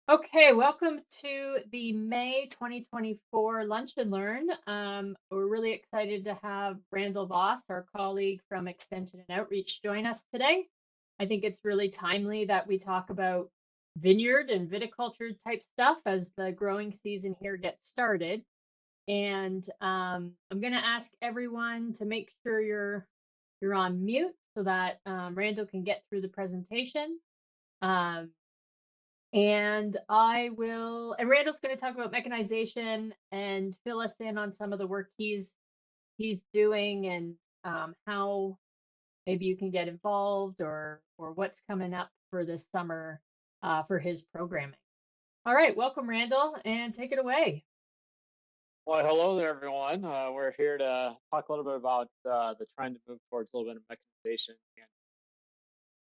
Okay, welcome to the May 2024 Lunch and Learn. We're really excited to have Randall Voss, our colleague from Extension and Outreach, join us today. I think it's really timely that we talk about vineyard and viticulture type stuff as the growing season here gets started. And I'm going to ask everyone to make sure you're on mute so that Randall can get through the presentation. Um, and Randall's going to talk about mechanization and fill us in on some of the work he's doing and how maybe you can get involved or what's coming up for this summer for his programming. All right, welcome Randall, and take it away. Well, hello there, everyone. We're here to talk a little bit about the trend to move towards a little bit of mechanization.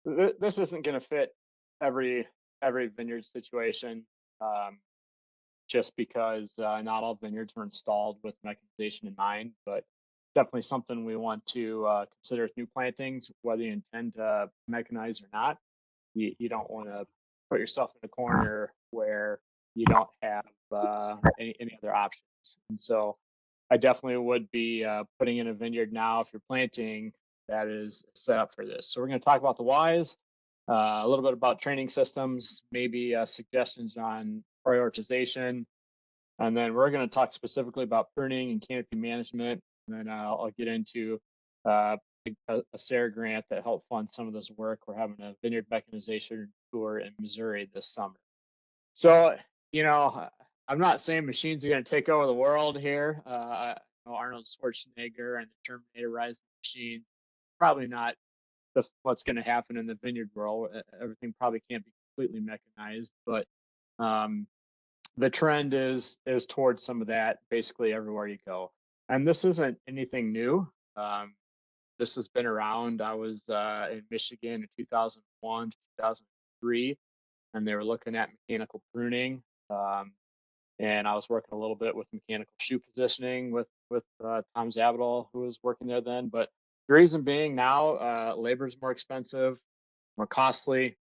And this isn't going to fit every every vineyard situation, um, just because not all vineyards are installed with mechanization in mind. But definitely something we want to consider with new plantings, whether you intend to mechanize or not. You don't want to put yourself in a corner where you don't have any other options. And so I definitely would be putting in a vineyard now if you're planting that is set up for this. So we're going to talk about the whys, a little bit about training systems, maybe suggestions on prioritization, and then we're going to talk specifically about pruning and canopy management. And then I'll get into uh, a SARE grant that helped fund some of this work. We're having a vineyard mechanization tour in Missouri this summer. So, you know, I'm not saying machines are going to take over the world here. Arnold Schwarzenegger and the Terminator Rise of the Machine, probably not what's going to happen in the vineyard world. Everything probably can't be completely mechanized, but um, the trend is towards some of that basically everywhere you go. And this isn't anything new. Um, this has been around. I was in Michigan in 2001 to 2003, and they were looking at mechanical pruning. Um, and I was working a little bit with mechanical shoe positioning with Tom Zabadal, who was working there then. But the reason being now, labor is more expensive, more costly,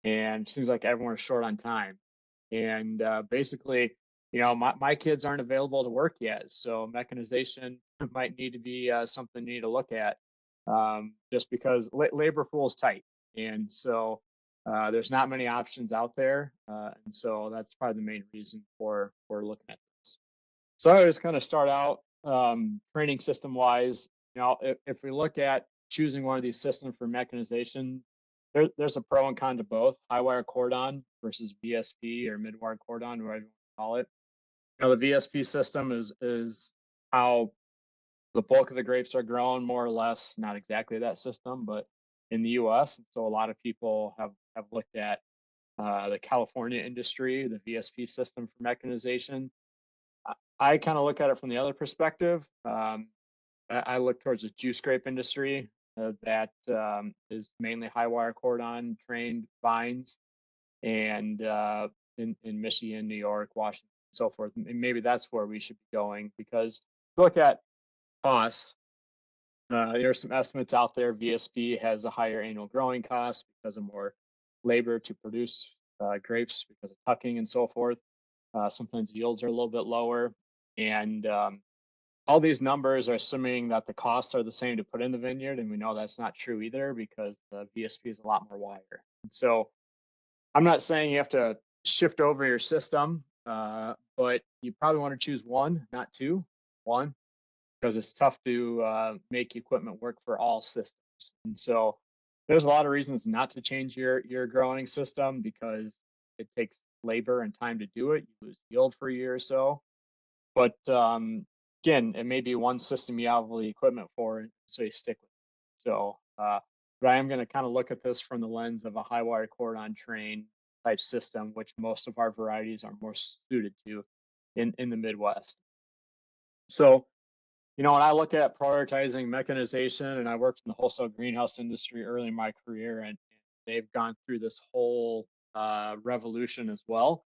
and seems like everyone's short on time. And basically, my kids aren't available to work yet, so mechanization might need to be something you need to look at, just because labor pool is tight, and so there's not many options out there, and so that's probably the main reason for looking at this. So I always kind of start out training system wise. If we look at choosing one of these systems for mechanization, there's a pro and con to both high wire cordon versus VSP or mid wire cordon, whatever you want to call it. The VSP system is how the bulk of the grapes are grown, more or less, not exactly that system, but in the US. And so a lot of people have looked at the California industry, the VSP system for mechanization. I kind of look at it from the other perspective. I look towards the juice grape industry that is mainly high wire cordon trained vines, and in Michigan, New York, Washington, and so forth. And maybe that's where we should be going because look at costs. There's some estimates out there. VSP has a higher annual growing cost because of more labor to produce grapes because of tucking and so forth. Sometimes yields are a little bit lower, and all these numbers are assuming that the costs are the same to put in the vineyard, and we know that's not true either because the VSP is a lot more wire. And so I'm not saying you have to shift over your system, but you probably want to choose one, not two. One, because it's tough to make equipment work for all systems. And so there's a lot of reasons not to change your growing system because it takes labor and time to do it. You lose yield for a year or so. But again, it may be one system you have all the equipment for, so you stick with it. So, but I am going to kind of look at this from the lens of a high wire cordon train type system, which most of our varieties are more suited to in the Midwest. So, when I look at prioritizing mechanization, and I worked in the wholesale greenhouse industry early in my career, and they've gone through this whole revolution as well.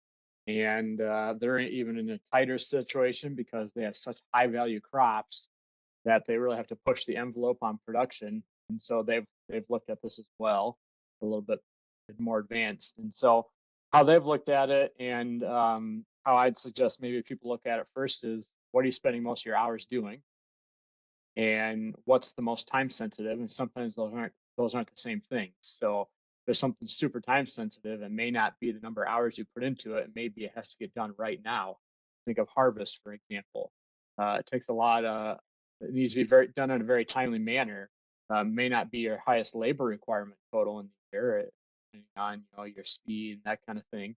And they're even in a tighter situation because they have such high value crops that they really have to push the envelope on production. And so they've looked at this as well, a little bit more advanced. And so how they've looked at it, and how I'd suggest maybe people look at it first is, what are you spending most of your hours doing, and what's the most time sensitive? And sometimes those aren't the same things. So there's something super time sensitive and may not be the number of hours you put into it. Maybe it has to get done right now. Think of harvest, for example. It takes a lot. It needs to be very done in a very timely manner. May not be your highest labor requirement total in the year, depending on your speed and that kind of thing.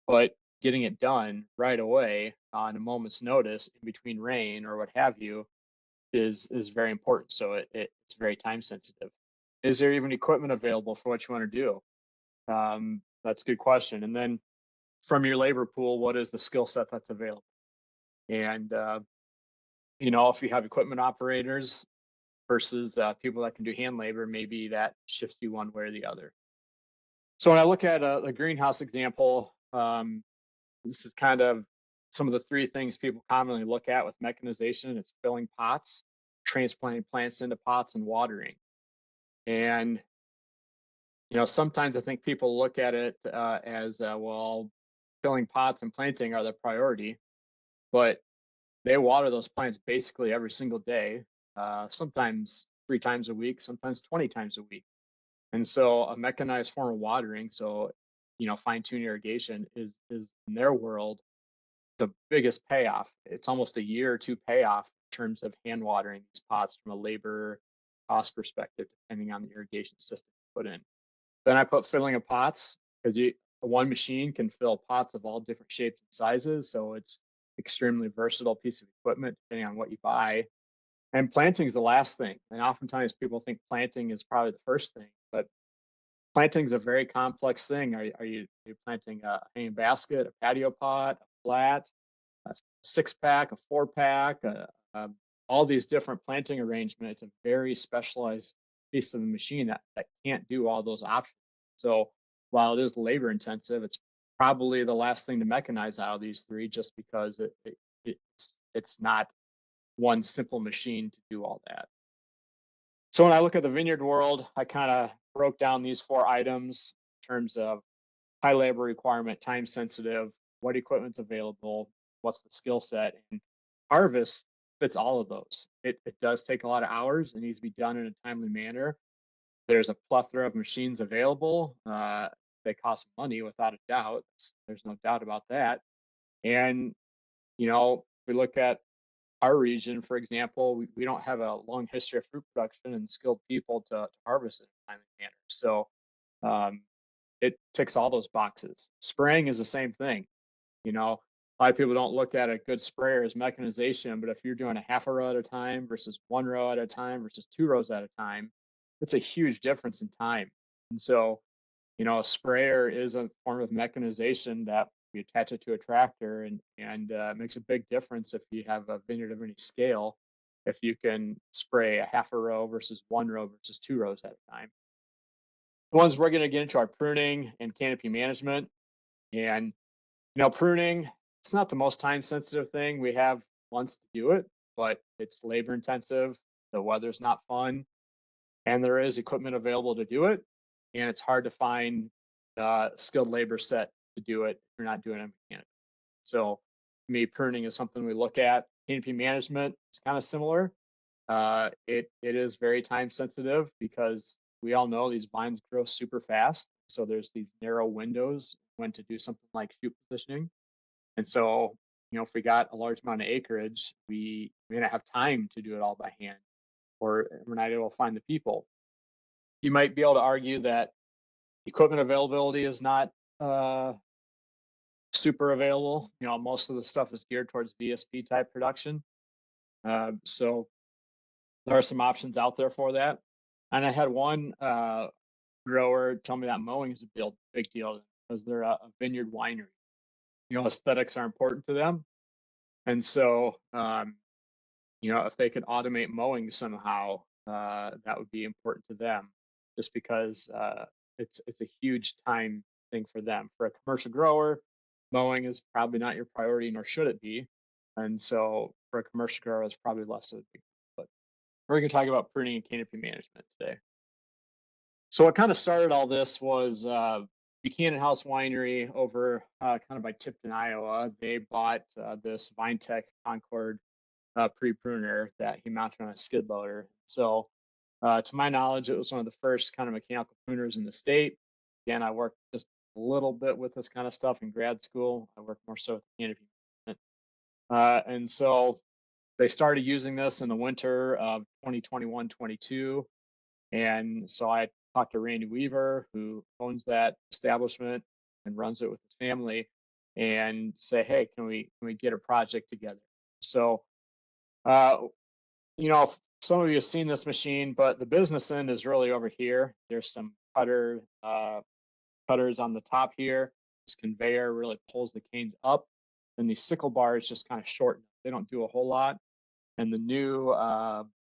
But getting it done right away on a moment's notice in between rain or what have you is very important. So it's very time sensitive. Is there even equipment available for what you want to do? That's a good question. And then from your labor pool, what is the skill set that's available? And if you have equipment operators versus people that can do hand labor, maybe that shifts you one way or the other. So when I look at the greenhouse example, this is kind of some of the three things people commonly look at with mechanization. It's filling pots, transplanting plants into pots, and watering. And sometimes I think people look at it as well, filling pots and planting are the priority, but they water those plants basically every single day, sometimes 3 times a week, sometimes 20 times a week. And so a mechanized form of watering, so fine tune irrigation is in their world the biggest payoff. It's almost a year or two payoff in terms of hand watering these pots from a labor cost perspective, depending on the irrigation system you put in. Then I put filling of pots, because one machine can fill pots of all different shapes and sizes. So it's extremely versatile piece of equipment depending on what you buy. And planting is the last thing. And oftentimes people think planting is probably the first thing, but planting is a very complex thing. Are you planting a hanging basket, a patio pot, a flat, a 6 pack, a 4 pack, all these different planting arrangements? It's a very specialized piece of the machine that can't do all those options. So while it is labor intensive, it's probably the last thing to mechanize out of these three, just because it's not one simple machine to do all that. So when I look at the vineyard world, I kind of broke down these 4 items in terms of high labor requirement, time sensitive, what equipment's available, what's the skill set, and harvest fits all of those. It does take a lot of hours. It needs to be done in a timely manner. There's a plethora of machines available. They cost money without a doubt. There's no doubt about that. And we look at our region, for example, we don't have a long history of fruit production and skilled people to harvest it in a timely manner. So um, it ticks all those boxes. Spraying is the same thing. A lot of people don't look at a good sprayer as mechanization, but if you're doing a half a row at a time versus 1 row at a time versus 2 rows at a time, it's a huge difference in time. And so, a sprayer is a form of mechanization that we attach it to a tractor, and it makes a big difference if you have a vineyard of any scale, if you can spray a half a row versus 1 row versus 2 rows at a time. The ones we're going to get into are pruning and canopy management. And pruning, it's not the most time sensitive thing. We have months to do it, but it's labor intensive. The weather's not fun, and there is equipment available to do it. And it's hard to find skilled labor set to do it if you're not doing it mechanically. So, to me, pruning is something we look at. Canopy management is kind of similar. It is very time sensitive because we all know these vines grow super fast. So there's these narrow windows when to do something like shoot positioning. And so, if we got a large amount of acreage, we may not have time to do it all by hand, or we're not able to find the people. You might be able to argue that equipment availability is not super available. Most of the stuff is geared towards VSP type production. So there are some options out there for that. And I had one grower tell me that mowing is a big deal because they're a vineyard winery. Aesthetics are important to them. And so, if they could automate mowing somehow, that would be important to them, just because it's a huge time thing for them. For a commercial grower, mowing is probably not your priority, nor should it be. And so, for a commercial grower, it's probably less of a big. But we're going to talk about pruning and canopy management today. So, what kind of started all this was Buchanan House Winery over kind of by Tipton, Iowa. They bought this VineTech Concord pre-pruner that he mounted on a skid loader. So, to my knowledge, it was one of the first kind of mechanical pruners in the state. Again, I worked just a little bit with this kind of stuff in grad school. I worked more so with canopy management. And so they started using this in the winter of 2021-22. And so I talked to Randy Weaver, who owns that establishment and runs it with his family, and say, hey, can we get a project together? So, uh, some of you have seen this machine, but the business end is really over here. There's some cutters on the top here. This conveyor really pulls the canes up, and these sickle bars just kind of shorten. They don't do a whole lot. And the new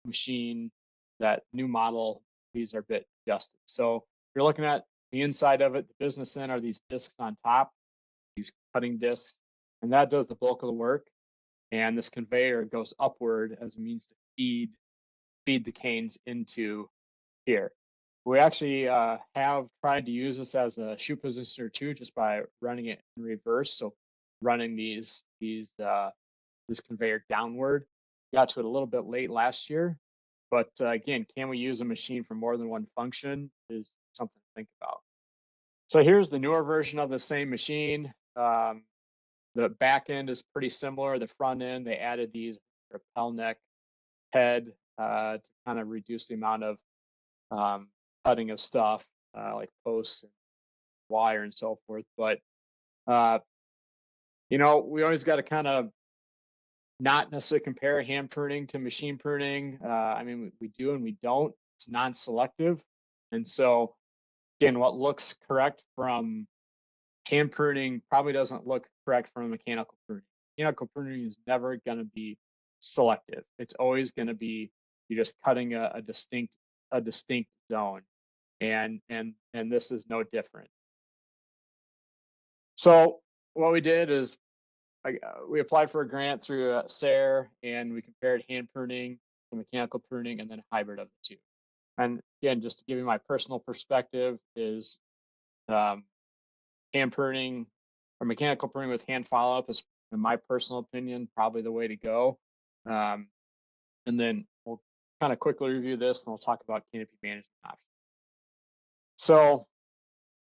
machine, that new model, these are a bit adjusted. So if you're looking at the inside of it, the business end are these discs on top, these cutting discs, and that does the bulk of the work. And this conveyor goes upward as a means to feed the canes into here. We actually have tried to use this as a shoe positioner too, just by running it in reverse. So running this conveyor downward. Got to it a little bit late last year, but again, can we use a machine for more than one function is something to think about. So here's the newer version of the same machine. The back end is pretty similar. The front end, they added these rappel neck head to kind of reduce the amount of cutting of stuff like posts and wire and so forth. But uh, we always got to kind of not necessarily compare hand pruning to machine pruning. I mean, we do and we don't. It's non-selective, and so again, what looks correct from hand pruning probably doesn't look correct from mechanical pruning. Mechanical pruning is never going to be selective. It's always going to be you're just cutting a distinct zone, and this is no different. So what we did is we applied for a grant through SARE, and we compared hand pruning to mechanical pruning and then a hybrid of the two. And again, just to give you my personal perspective, is hand pruning or mechanical pruning with hand follow up is, in my personal opinion, probably the way to go. And then we'll kind of quickly review this, and we'll talk about canopy management options. So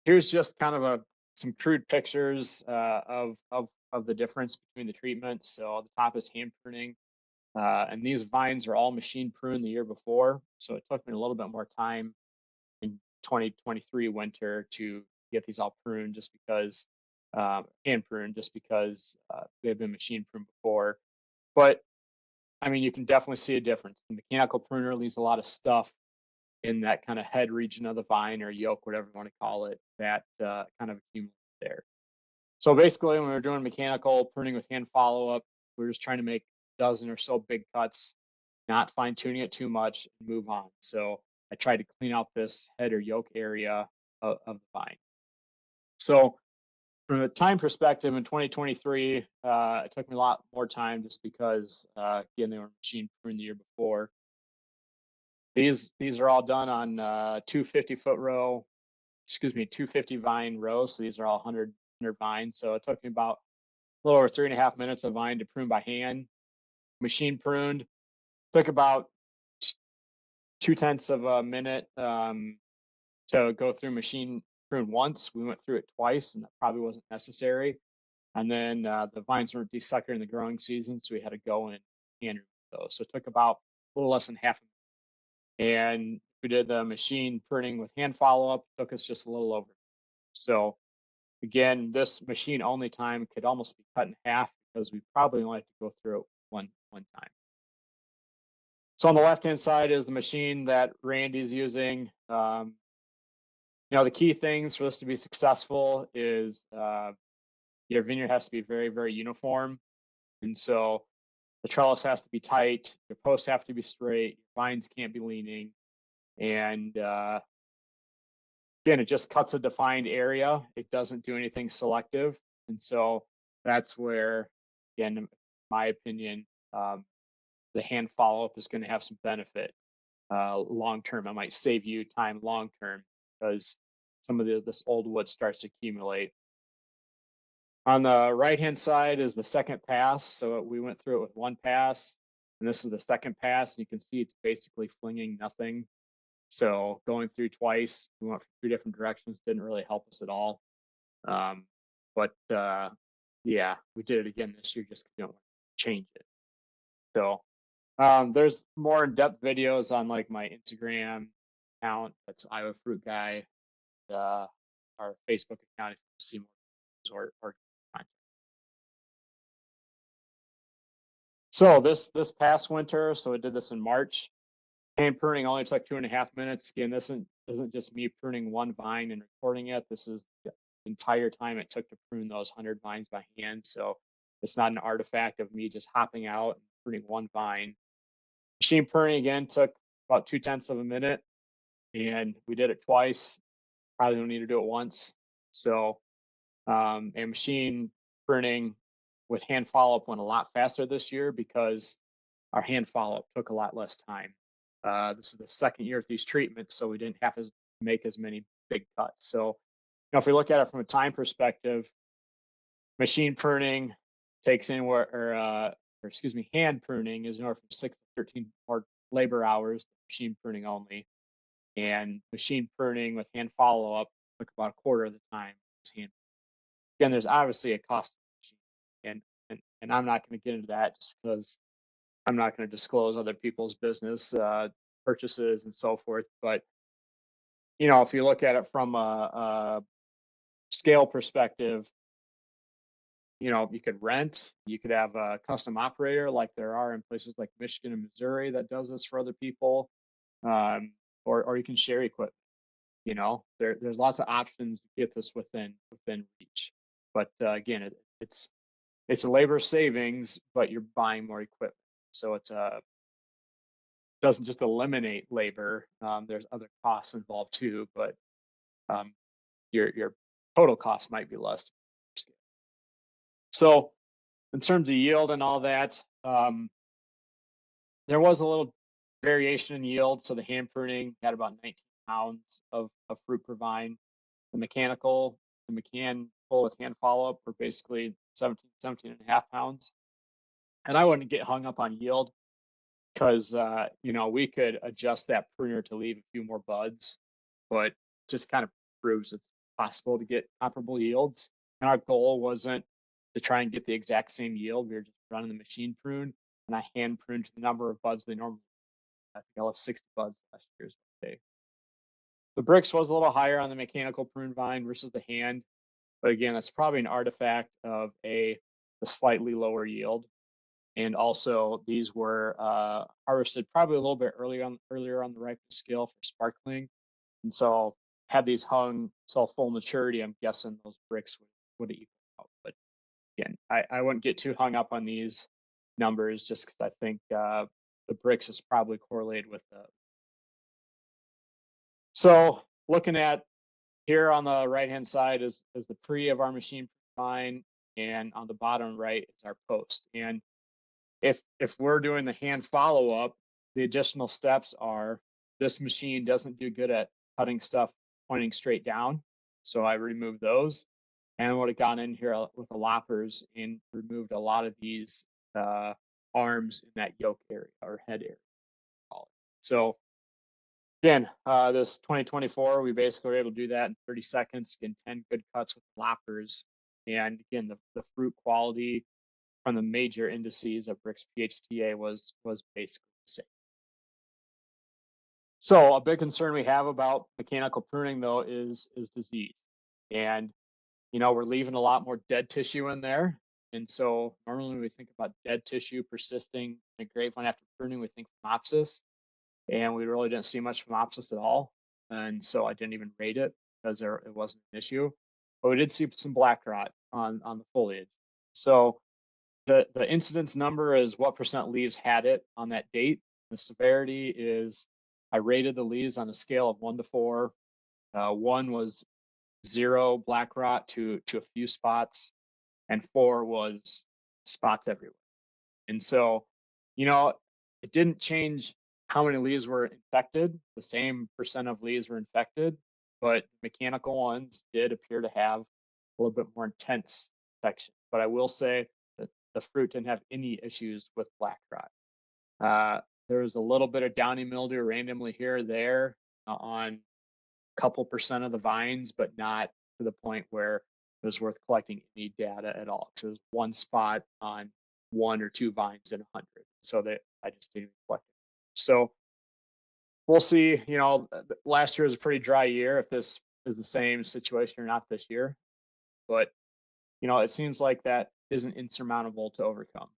here's just kind of some crude pictures of the difference between the treatments. So the top is hand pruning, and these vines are all machine pruned the year before. So it took me a little bit more time in 2023 winter to get these all pruned, just because hand pruned, just because they've been machine pruned before. But I mean, you can definitely see a difference. The mechanical pruner leaves a lot of stuff in that kind of head region of the vine or yoke, whatever you want to call it, that kind of accumulates there. So basically, when we were doing mechanical pruning with hand follow-up, we were just trying to make a dozen or so big cuts, not fine-tuning it too much, and move on. So I tried to clean out this head or yoke area of the vine. So from a time perspective, in 2023, it took me a lot more time just because, again, they were machine pruned the year before. These are all done on 250-foot row, 250 vine rows. So these are all 100 vines. So it took me about a little over 3.5 minutes of vine to prune by hand. Machine pruned took about 0.2 of a minute to go through machine prune once. We went through it twice, and that probably wasn't necessary. And then the vines weren't desuckered in the growing season, so we had to go and hand remove those. So it took about a little less than half a minute. And we did the machine pruning with hand follow-up, took us just a little over. So again, this machine only time could almost be cut in half because we probably only have to go through it one time. So on the left-hand side is the machine that Randy's using. The key things for this to be successful is your vineyard has to be very, very uniform. And so the trellis has to be tight, your posts have to be straight, your vines can't be leaning. And again, it just cuts a defined area. It doesn't do anything selective. And so that's where, again, in my opinion, the hand follow-up is going to have some benefit long term. It might save you time long term, because some of this old wood starts to accumulate. On the right-hand side is the second pass. So we went through it with one pass, and this is the second pass. And you can see it's basically flinging nothing. So going through twice, we went from two different directions, didn't really help us at all. Um, but yeah, we did it again this year just because we don't want to change it. So there's more in-depth videos on like my Instagram account. That's Iowa Fruit Guy. Uh, our Facebook account if you see more or content. So this past winter, so I did this in March. Hand pruning only took 2.5 minutes. Again, this isn't just me pruning one vine and recording it. This is the entire time it took to prune those 100 vines by hand. So it's not an artifact of me just hopping out and pruning one vine. Machine pruning again took about 0.2 minutes, and we did it twice. Probably don't need to do it once. So, and machine pruning with hand follow-up went a lot faster this year because our hand follow-up took a lot less time. This is the second year with these treatments, so we didn't have to make as many big cuts. So, if we look at it from a time perspective, machine pruning takes anywhere, or excuse me, hand pruning is anywhere from 6 to 13 more labor hours, machine pruning only. And machine pruning with hand follow-up took about a quarter of the time. Again, there's obviously a cost to the machine, and I'm not going to get into that just because I'm not going to disclose other people's business purchases and so forth. But if you look at it from a scale perspective, you could rent, you could have a custom operator like there are in places like Michigan and Missouri that does this for other people, or you can share equipment. There's lots of options to get this within reach. But again, it's a labor savings, but you're buying more equipment, so it doesn't just eliminate labor. There's other costs involved too, but your total cost might be less. So in terms of yield and all that, there was a little variation in yield. So the hand pruning had about 19 pounds of fruit per vine. The mechanical with hand follow-up were basically 17 and a half pounds. And I wouldn't get hung up on yield because, we could adjust that pruner to leave a few more buds, but just kind of proves it's possible to get comparable yields. And our goal wasn't to try and get the exact same yield. We were just running the machine prune, and I hand pruned to the number of buds they normally. I think I left 60 buds last year's day. The bricks was a little higher on the mechanical prune vine versus the hand, but again, that's probably an artifact of the slightly lower yield. And also, these were harvested probably a little bit earlier on the ripeness scale for sparkling. And so, had these hung till full maturity, I'm guessing those bricks would equal out. But again, I wouldn't get too hung up on these numbers just because I think the bricks is probably correlated with the. So, looking at here on the right-hand side is the pre of our machine vine, and on the bottom right is our post. And if we're doing the hand follow-up, the additional steps are this machine doesn't do good at cutting stuff pointing straight down. So I removed those, and I would have gone in here with the loppers and removed a lot of these arms in that yoke area or head area. So again, this 2024, we basically were able to do that in 30 seconds, getting 10 good cuts with loppers. And again, the fruit quality from the major indices of Brix PHTA was basically the same. So a big concern we have about mechanical pruning though is disease. And we're leaving a lot more dead tissue in there. And so normally when we think about dead tissue persisting in a grapevine after pruning, we think Phomopsis. And we really didn't see much Phomopsis at all. And so I didn't even rate it because it wasn't an issue. But we did see some black rot on the foliage. So the incidence number is what percent leaves had it on that date. The severity is I rated the leaves on a scale of 1 to 4. 1 was 0 black rot to a few spots, and 4 was spots everywhere. And so, it didn't change how many leaves were infected. The same percent of leaves were infected, but mechanical ones did appear to have a little bit more intense infection. But I will say that the fruit didn't have any issues with black rot. There was a little bit of downy mildew randomly here or there on a couple percent of the vines, but not to the point where it was worth collecting any data at all. So it was one spot on one or two vines in 100. So that I just didn't even collect it. So we'll see. Last year was a pretty dry year. If this is the same situation or not this year, but it seems like that isn't insurmountable to overcome.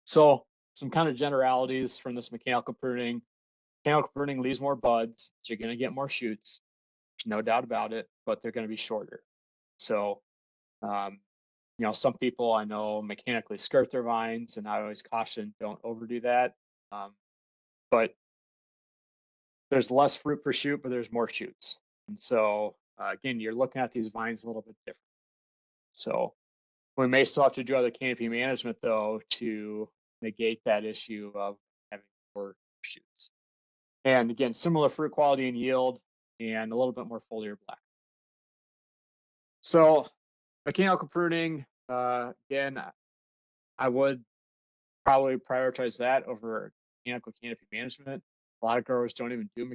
So some kind of generalities from this mechanical pruning. Mechanical pruning leaves more buds, so you're going to get more shoots. There's no doubt about it, but they're going to be shorter. So, some people I know mechanically skirt their vines, and I always caution don't overdo that. But there's less fruit per shoot, but there's more shoots. And so, again, you're looking at these vines a little bit different. So we may still have to do other canopy management, though, to negate that issue of having more shoots. And again, similar fruit quality and yield, and a little bit more foliar black. So mechanical pruning, again, I would probably prioritize that over mechanical canopy management. A lot of growers don't even do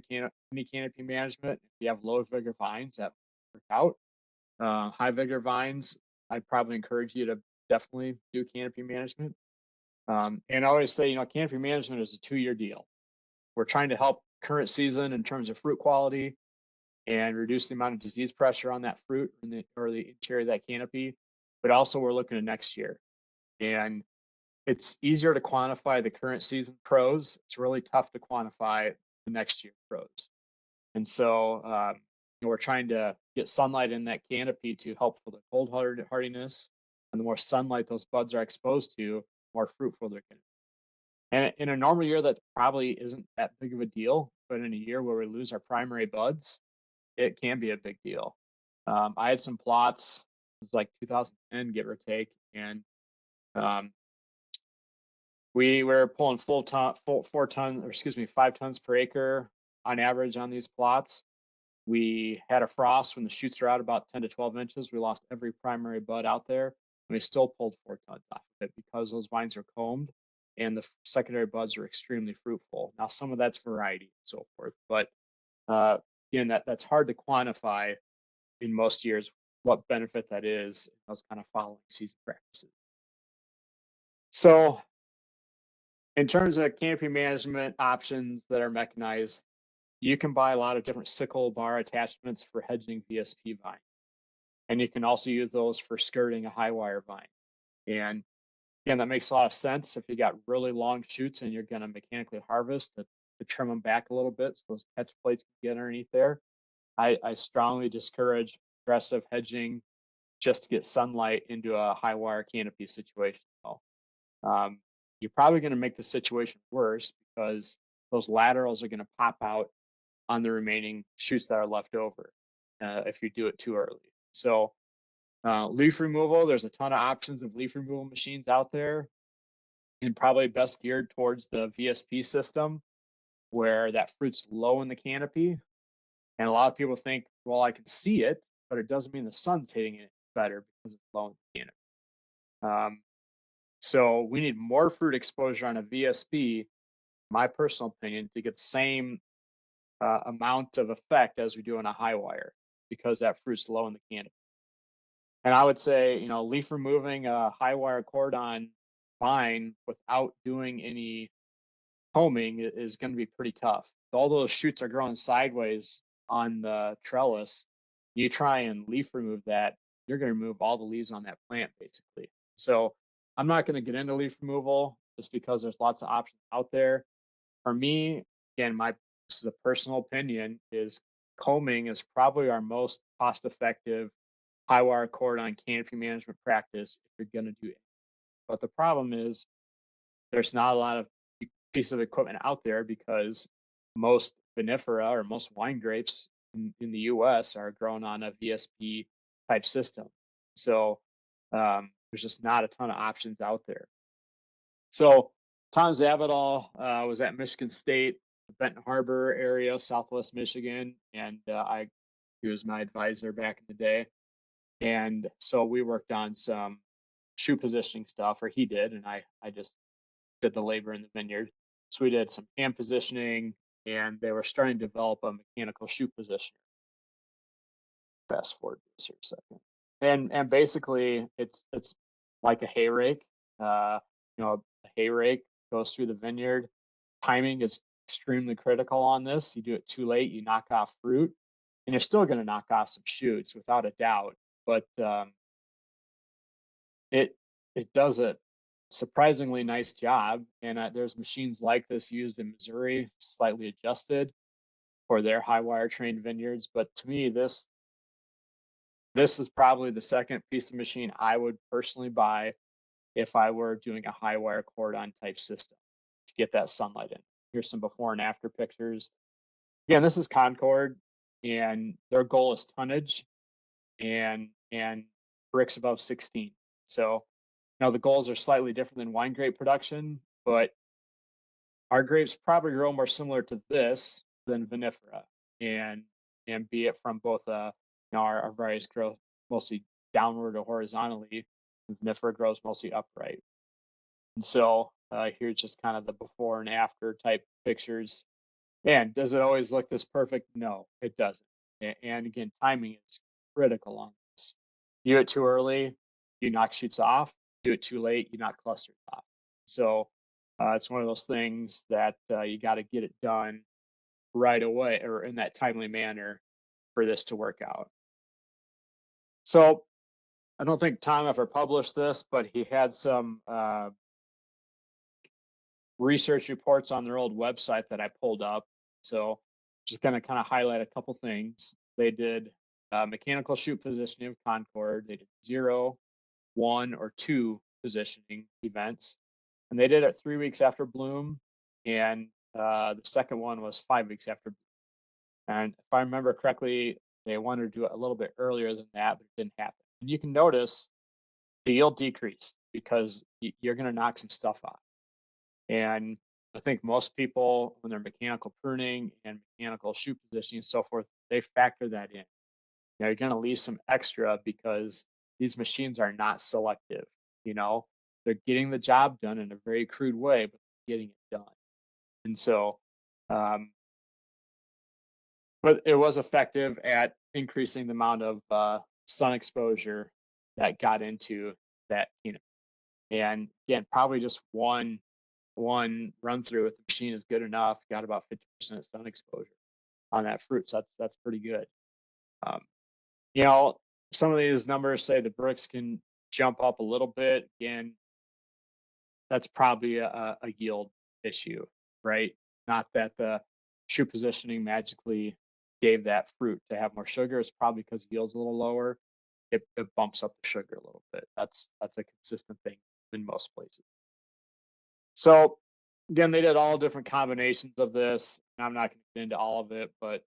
any canopy management. If you have low vigor vines, that work out. High vigor vines, I'd probably encourage you to definitely do canopy management. And I always say, canopy management is a 2-year deal. We're trying to help current season in terms of fruit quality and reduce the amount of disease pressure on that fruit or the interior of that canopy. But also we're looking at next year. And it's easier to quantify the current season pros. It's really tough to quantify the next year pros. And so we're trying to get sunlight in that canopy to help for the cold hardiness. And the more sunlight those buds are exposed to, the more fruitful they're going to be. And in a normal year, that probably isn't that big of a deal. But in a year where we lose our primary buds, it can be a big deal. I had some plots, it was like 2010, give or take, and we were pulling 5 tons per acre on average on these plots. We had a frost when the shoots are out about 10 to 12 inches. We lost every primary bud out there, and we still pulled 4 tons off of it because those vines are combed and the secondary buds are extremely fruitful. Now, some of that's variety and so forth, but again, that's hard to quantify in most years what benefit that is in those kind of following season practices. So in terms of canopy management options that are mechanized, you can buy a lot of different sickle bar attachments for hedging VSP vine. And you can also use those for skirting a high wire vine. And again, that makes a lot of sense if you got really long shoots and you're going to mechanically harvest to trim them back a little bit so those catch plates can get underneath there. I strongly discourage aggressive hedging just to get sunlight into a high wire canopy situation. You're probably going to make the situation worse because those laterals are going to pop out on the remaining shoots that are left over if you do it too early. So leaf removal, there's a ton of options of leaf removal machines out there, and probably best geared towards the VSP system where that fruit's low in the canopy. And a lot of people think, well, I can see it, but it doesn't mean the sun's hitting it better because it's low in the canopy. So we need more fruit exposure on a VSP, my personal opinion, to get the same amount of effect as we do on a high wire because that fruit's low in the canopy. And I would say, leaf removing a high wire cordon vine without doing any homing is going to be pretty tough. All those shoots are growing sideways on the trellis. You try and leaf remove that, you're going to remove all the leaves on that plant basically. So I'm not going to get into leaf removal just because there's lots of options out there. For me, again, this is a personal opinion, is combing is probably our most cost-effective high wire cordon canopy management practice if you're going to do it. But the problem is there's not a lot of pieces of equipment out there because most vinifera or most wine grapes in the US are grown on a VSP type system. So there's just not a ton of options out there. So Tom Zabadal was at Michigan State the Benton Harbor area, Southwest Michigan, and he was my advisor back in the day. And so we worked on some shoe positioning stuff, or he did, and I just did the labor in the vineyard. So we did some hand positioning, and they were starting to develop a mechanical shoe positioner. Fast forward this here a second, and basically it's like a hay rake. A hay rake goes through the vineyard. Timing is extremely critical on this. You do it too late, you knock off fruit, and you're still going to knock off some shoots without a doubt. But it it does a surprisingly nice job, and there's machines like this used in Missouri, slightly adjusted for their high wire trained vineyards. But to me, this is probably the second piece of machine I would personally buy if I were doing a high wire cordon type system to get that sunlight in. Here's some before and after pictures. Again, this is Concord, and their goal is tonnage and bricks above 16. So now the goals are slightly different than wine grape production, but our grapes probably grow more similar to this than vinifera, and be it from both our varieties grow mostly downward or horizontally, and vinifera grows mostly upright. And so here's just kind of the before and after type pictures. And does it always look this perfect? No, it doesn't. And again, timing is critical on this. Do it too early, you knock shoots off. Do it too late, you knock clusters off. So it's one of those things that you got to get it done right away or in that timely manner for this to work out. So I don't think Tom ever published this, but he had some research reports on their old website that I pulled up. So just going to kind of highlight a couple things. They did mechanical shoot positioning of Concord. They did 0, 1, or 2 positioning events. And they did it 3 weeks after bloom. And the second one was 5 weeks after bloom. And if I remember correctly, they wanted to do it a little bit earlier than that, but it didn't happen. And you can notice the yield decreased because you're going to knock some stuff off. And I think most people, when they're mechanical pruning and mechanical shoot positioning and so forth, they factor that in. You're going to leave some extra because these machines are not selective. They're getting the job done in a very crude way, but getting it done. And so, but it was effective at increasing the amount of sun exposure that got into that. And again, probably just one run through with the machine is good enough. Got about 50% sun exposure on that fruit, so that's pretty good. Some of these numbers say the bricks can jump up a little bit. Again, that's probably a yield issue, right? Not that the shoe positioning magically gave that fruit to have more sugar. It's probably because yield's a little lower. It bumps up the sugar a little bit. That's a consistent thing in most places. So again, they did all different combinations of this. I'm not going to get into all of it, but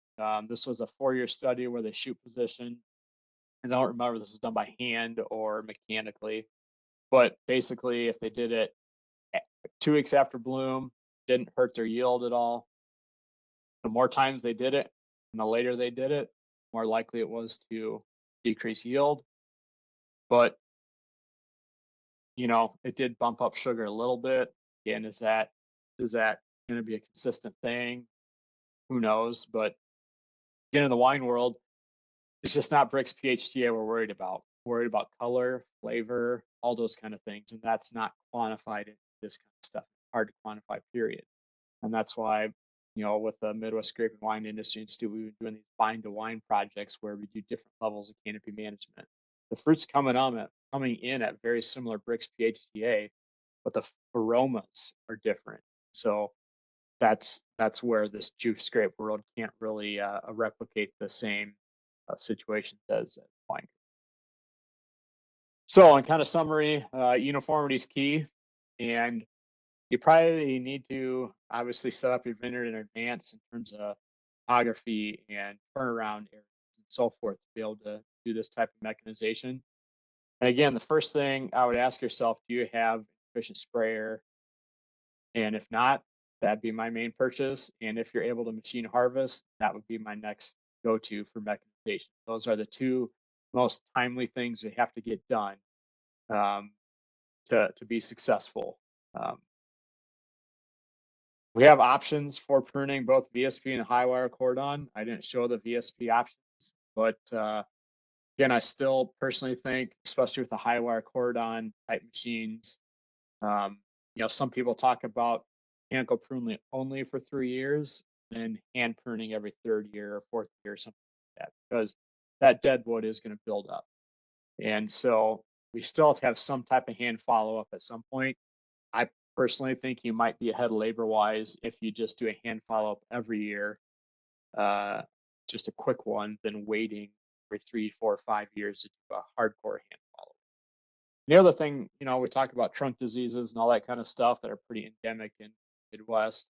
this was a 4-year study where they shoot position. And I don't remember if this was done by hand or mechanically, but basically, if they did it 2 weeks after bloom, didn't hurt their yield at all. The more times they did it, and the later they did it, more likely it was to decrease yield. But it did bump up sugar a little bit. Again, is that going to be a consistent thing? Who knows? But again, in the wine world, it's just not Brix PhDA we're worried about. We're worried about color, flavor, all those kind of things, and that's not quantified in this kind of stuff. Hard to quantify, period. And that's why, with the Midwest Grape and Wine Industry Institute, we've been doing these bind to wine projects where we do different levels of canopy management. The fruit's coming in at very similar Brix PhDA, but the aromas are different. So that's where this juice grape world can't really replicate the same situations as wine. So in kind of summary, uniformity is key, and you probably need to obviously set up your vineyard in advance in terms of topography and turnaround areas and so forth to be able to do this type of mechanization. And again, the first thing I would ask yourself, do you have efficient sprayer? And if not, that'd be my main purchase. And if you're able to machine harvest, that would be my next go-to for mechanization. Those are the two most timely things you have to get done um, to be successful. Um, we have options for pruning both VSP and high wire cordon. I didn't show the VSP options, but again, I still personally think, especially with the high wire cordon type machines, um, some people talk about mechanical pruning only for 3 years and hand pruning every third year or fourth year or something like that, because that dead wood is going to build up. And so we still have to have some type of hand follow up at some point. I personally think you might be ahead labor wise if you just do a hand follow up every year, uh, just a quick one, than waiting for 3, 4, 5 years to do a hardcore hand follow up. The other thing, we talk about trunk diseases and all that kind of stuff that are pretty endemic in the Midwest.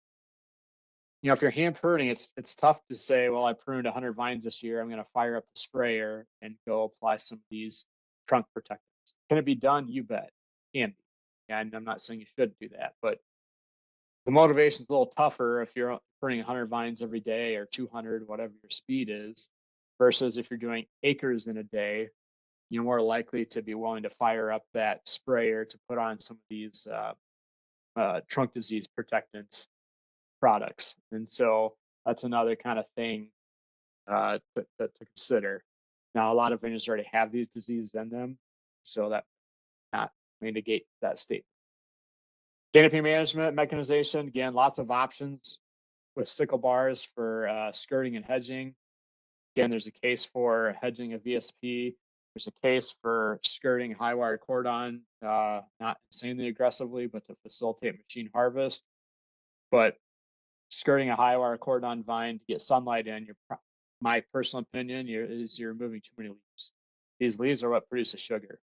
If you're hand pruning, it's tough to say, well, I pruned 100 vines this year. I'm going to fire up the sprayer and go apply some of these trunk protectants. Can it be done? You bet. Can be. And I'm not saying you should do that, but the motivation's a little tougher if you're pruning 100 vines every day or 200, whatever your speed is, versus if you're doing acres in a day, you're more likely to be willing to fire up that sprayer to put on some of these trunk disease protectants products. And so that's another kind of thing to consider. Now, a lot of vineyards already have these diseases in them, so that not may negate that statement. Canopy management, mechanization, again, lots of options with sickle bars for skirting and hedging. Again, there's a case for hedging a VSP. There's a case for skirting high wire cordon, not insanely aggressively, but to facilitate machine harvest. But skirting a high wire cordon vine to get sunlight in, my personal opinion is you're removing too many leaves. These leaves are what produces sugar,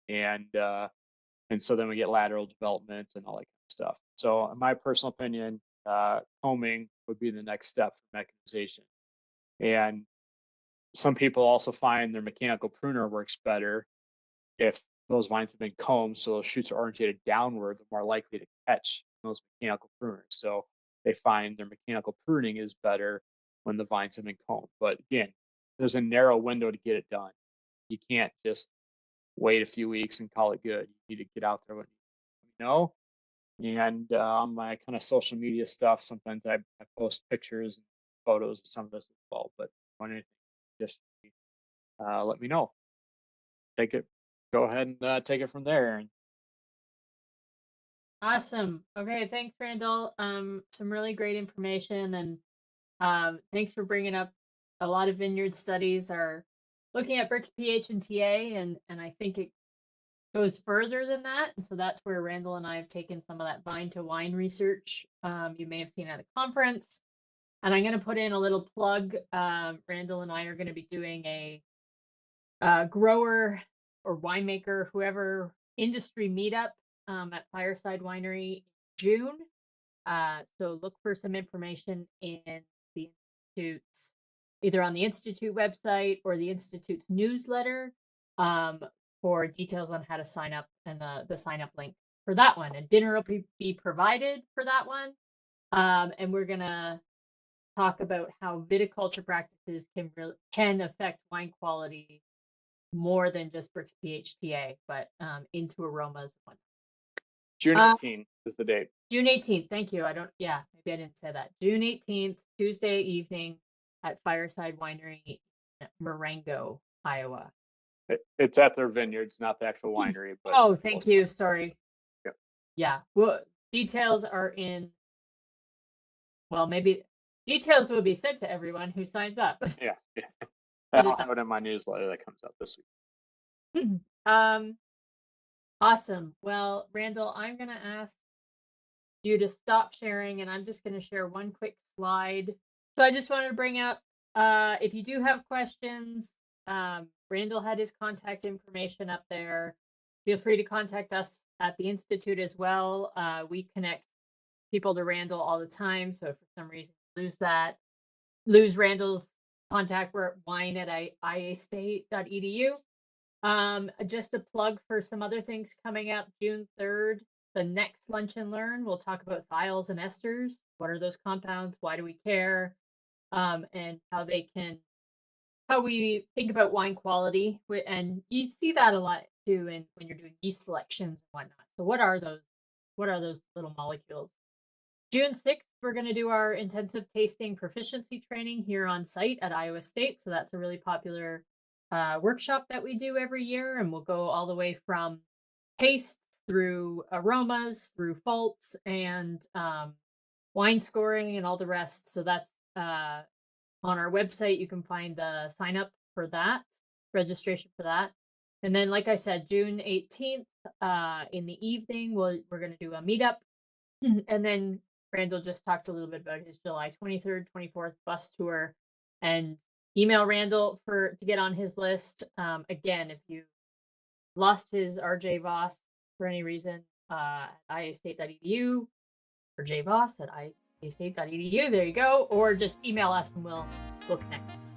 and so then we get lateral development and all that kind of stuff. So, in my personal opinion, combing would be the next step for mechanization. And some people also find their mechanical pruner works better if those vines have been combed, so those shoots are orientated downward, they're more likely to catch those mechanical pruners. So they find their mechanical pruning is better when the vines have been combed. But again, there's a narrow window to get it done. You can't just wait a few weeks and call it good. You need to get out there when you know. And on my kind of social media stuff, sometimes I post pictures and photos of some of this as well. But on anything, just let me know. Take it. Go ahead and take it from there. Awesome. Okay, thanks, Randall. Some really great information, and thanks for bringing up a lot of vineyard studies are looking at Brix pH and TA, and I think it goes further than that. And so that's where Randall and I have taken some of that vine to wine research you may have seen at a conference. And I'm going to put in a little plug. Randall and I are going to be doing a grower or winemaker, whoever industry meetup at Fireside Winery in June. So look for some information in the Institute's, either on the Institute website or the Institute's newsletter for details on how to sign up and the sign up link for that one. And dinner will be provided for that one. And we're going to talk about how viticulture practices can affect wine quality more than just Brix PHTA, but into aromas and whatnot. June 18th is the date. June 18th. Thank you. Maybe I didn't say that. June 18th, Tuesday evening at Fireside Winery in Marengo, Iowa. It's at their vineyards, not the actual winery. But oh, thank you. Sorry. Yep. Yeah. Well, details are in. Well, maybe details will be sent to everyone who signs up. Yeah. I'll have it in my newsletter that comes out this week. Awesome. Well, Randall, I'm going to ask you to stop sharing, and I'm just going to share one quick slide. So I just wanted to bring up, if you do have questions, Randall had his contact information up there. Feel free to contact us at the Institute as well. We connect people to Randall all the time. So if for some reason you lose Randall's contact, we're at wine@iastate.edu. Just a plug for some other things coming up June 3rd. The next Lunch and Learn, we'll talk about thiols and esters. What are those compounds? Why do we care? And how we think about wine quality. And you see that a lot too when you're doing yeast selections and whatnot. So what are those? What are those little molecules? June 6th, we're going to do our intensive tasting proficiency training here on site at Iowa State. So that's a really popular workshop that we do every year. And we'll go all the way from tastes through aromas, through faults, and wine scoring and all the rest. So that's on our website. You can find the sign up for that, registration for that. And then, like I said, June 18th in the evening, we're going to do a meetup. And then Randall just talked a little bit about his July 23rd, 24th bus tour, and email Randall to get on his list. Again, if you lost his RJ Voss for any reason, iastate.edu or jvoss at iastate.edu. There you go. Or just email us and we'll connect.